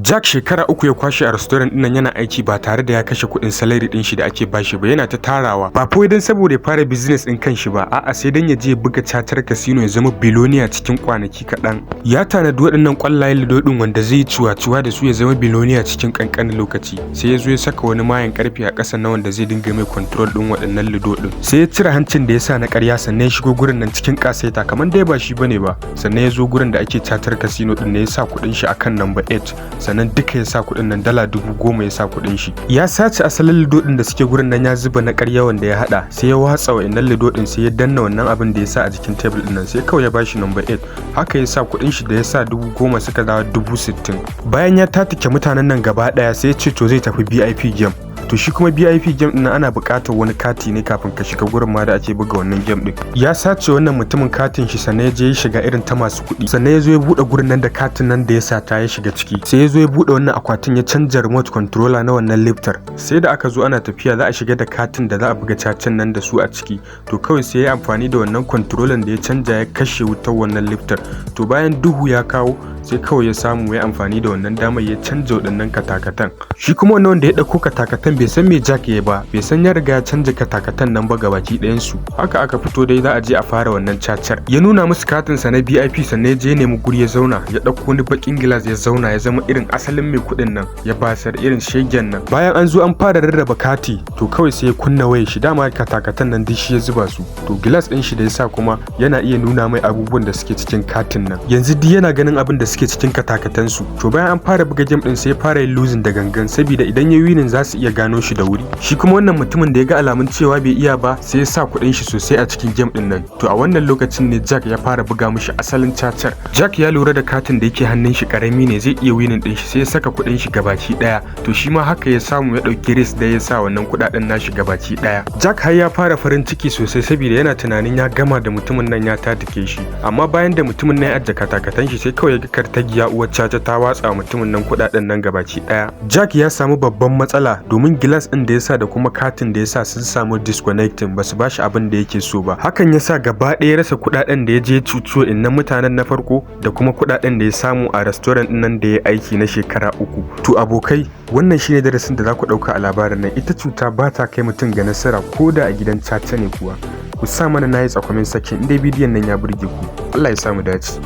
Jack shekara 3 ya kwashe a restaurant ɗin nan yana aiki ba tare da ya kashe kuɗin salary ɗin shi da ake bashi ba, yana ta tarawa. Ba fa dan saboda ya fara business ɗin kanshi ba, a'a sai dan ya je ya buga cacar casino ya zama billionaire cikin kwanaki kaɗan. Ya tanadi waɗannan ƙwallayen lido ɗin wanda zai ciwa-ciwa da su ya zama billionaire cikin ƙanƙanin lokaci. Sai ya zo ya saka wani mayan ƙarfe a ƙasa na wanda zai dinga mai control ɗin waɗannan lido ɗin. Sai ya cire hancin da ya sa na ƙarya sannan ya shigo gurin nan cikin ƙasaita kamar dai ba shi bane ba. Sannan ya zo gurin da ake cacar casino ɗin ne ya sa kuɗin shi akan number 8. Sannan duka ya sa kuɗin nan dala 10,000 ya sa kuɗin shi. Ya sace asalin lido ɗin da suke gurin nan ya zuba na ƙarya wanda ya haɗa, sai ya watsa wa'innan lido ɗin sai ya danna wannan abin da ya sa a jikin table ɗin nan sai kawai ya bashi number 8. Haka ya sa kuɗin shi da ya sa 10,000 suka dawo 60,000. Bayan ya tatike mutanen nan gaba ɗaya sai ya ce to zai tafi VIP game. To shi kuma VIP game ɗin ana buƙatar wani kati ne kafin ka shiga gurin ma da ake buga wannan game ɗin. Ya sace wannan mutumin katin shi sannan ya je ya shiga irin ta masu kuɗi. Sannan ya zo ya buɗe gurin nan da katin nan da ya sata ya shiga ciki. Sai ya zo ya buɗe wannan akwatin ya canja remote controller na wannan liftar. Sai da aka zo ana tafiya za a shiga da katin da za a buga cacen nan da su a ciki. To kawai sai ya amfani da wannan controller da ya canja ya kashe wutar wannan liftar. To bayan duhu ya kawo sai kawai ya samu ya amfani da wannan damar ya canja waɗannan katakatan. Shi kuma wannan wanda ya ɗauko katakatan bai san me Jack ya ba, bai san ya riga ya canja katakatan nan ba gabaki ɗayan su. Haka aka fito dai za a je a fara wannan cacar. Ya nuna musu katin sa na VIP sannan ya je nemi guri ya zauna, ya ɗauko wani bakin gilas ya zauna ya zama irin asalin mai kuɗin nan, ya basar irin shegen nan. Bayan an zo an fara rarraba kati, to kawai sai ya kunna wayar shi, dama katakatan nan duk shi ya zuba su. To gilas ɗin shi da ya sa kuma yana iya nuna mai abubuwan da suke cikin katin nan. Yanzu duk yana ganin abin da suke cikin katakatan su. To bayan an fara buga game ɗin sai ya fara yin losing da gangan saboda idan ya winning za su iya gano shi da wuri. Shi kuma wannan mutumin da ya ga alamun cewa bai iya ba sai ya sa kuɗin shi sosai a cikin game ɗin nan. To a wannan lokacin ne Jack ya fara buga mishi asalin cacar. Jack ya lura da katin da yake hannun shi karami ne zai iya winning ɗin shi sai ya saka kuɗin shi gabaki ɗaya. To shi ma haka ya samu ya ɗauki risk da ya sa wannan kuɗaɗen nashi gabaki ɗaya. Jack har ya fara farin ciki sosai saboda yana tunanin ya gama da mutumin nan ya tatike shi. Amma bayan da mutumin nan ya ajiye katakatan shi sai kawai ya ga kartagiya uwar caca ta watsa mutumin nan kuɗaɗen nan gabaki ɗaya. Jack ya samu babban matsala domin gilas ɗin da ya sa da kuma katin da ya sa sun samu disconnecting basu bashi abin da yake so ba. Hakan ya sa gaba ɗaya rasa kuɗaɗen da ya je cuciyo innan mutanen na farko da kuma kuɗaɗen da ya samu a restaurant ɗin nan da ya aiki na shekara 3. To abokai, wannan shine darasin da za ku ɗauka a labarin nan. Ita cuta ba ta kai mutum ga nasara ko da a gidan caca ne kuwa. Ku sa mana na yi tsakwamin sakin inda bidiyon nan ya burge ku. Allah ya samu dace.